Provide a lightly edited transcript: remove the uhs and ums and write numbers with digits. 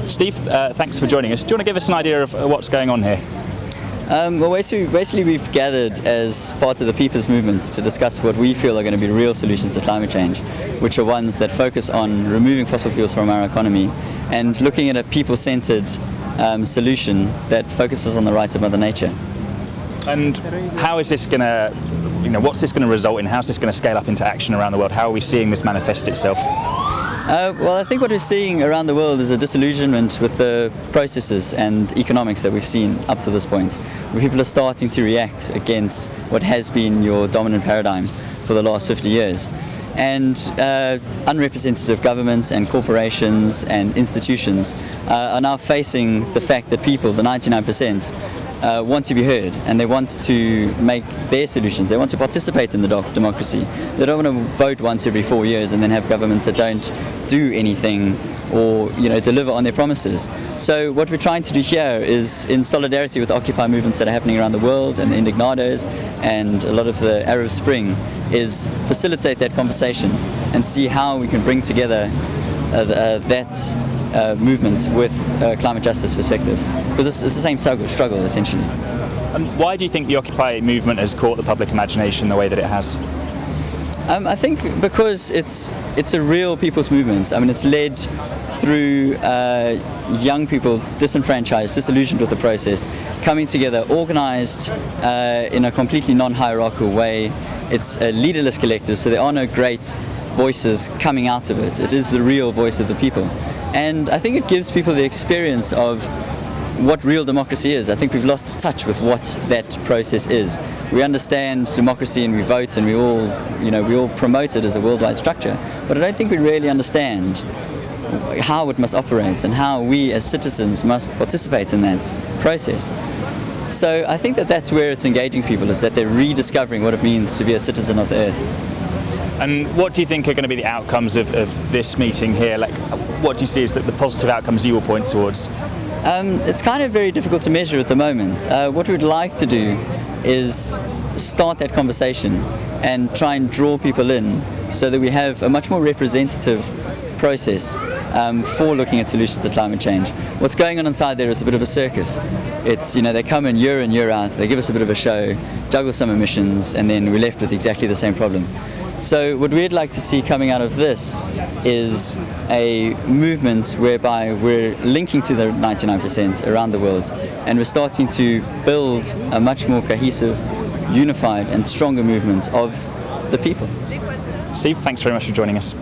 Steve, thanks for joining us. Do you want to give us an idea of what's going on here? Well, basically we've gathered as part of the People's Movement to discuss what we feel are going to be real solutions to climate change, which are ones that focus on removing fossil fuels from our economy and looking at a people-centered solution that focuses on the rights of Mother Nature. And how is this going to, what's this going to result in? How's this going to scale up into action around the world? How are we seeing this manifest itself? Well, I think what we're seeing around the world is a disillusionment with the processes and economics that we've seen up to this point, where people are starting to react against what has been your dominant paradigm for the last 50 years. And unrepresentative governments and corporations and institutions are now facing the fact that people, the 99%, want to be heard, and they want to make their solutions. They want to participate in the democracy. They don't want to vote once every 4 years and then have governments that don't do anything or deliver on their promises. So what we're trying to do here is, in solidarity with the Occupy movements that are happening around the world and the Indignados and a lot of the Arab Spring, is facilitate that conversation and see how we can bring together that movement with a climate justice perspective, because it's the same struggle essentially. And why do you think the Occupy movement has caught the public imagination the way that it has? I think because it's a real people's movement. I mean, it's led through young people disenfranchised, disillusioned with the process, coming together, organized in a completely non-hierarchical way. It's a leaderless collective, so there are no great voices coming out of it. It is the real voice of the people. And I think it gives people the experience of what real democracy is. I think we've lost touch with what that process is. We understand democracy and we vote and we all promote it as a worldwide structure, but I don't think we really understand how it must operate and how we as citizens must participate in that process. So I think that that's where it's engaging people, is that they're rediscovering what it means to be a citizen of the earth. And what do you think are going to be the outcomes of this meeting here? Like, what do you see as the positive outcomes you will point towards? It's kind of very difficult to measure at the moment. What we'd like to do is start that conversation and try and draw people in so that we have a much more representative process for looking at solutions to climate change. What's going on inside there is a bit of a circus. It's, they come in year out, they give us a bit of a show, juggle some emissions, and then we're left with exactly the same problem. So what we'd like to see coming out of this is a movement whereby we're linking to the 99% around the world, and we're starting to build a much more cohesive, unified and stronger movement of the people. Steve, thanks very much for joining us.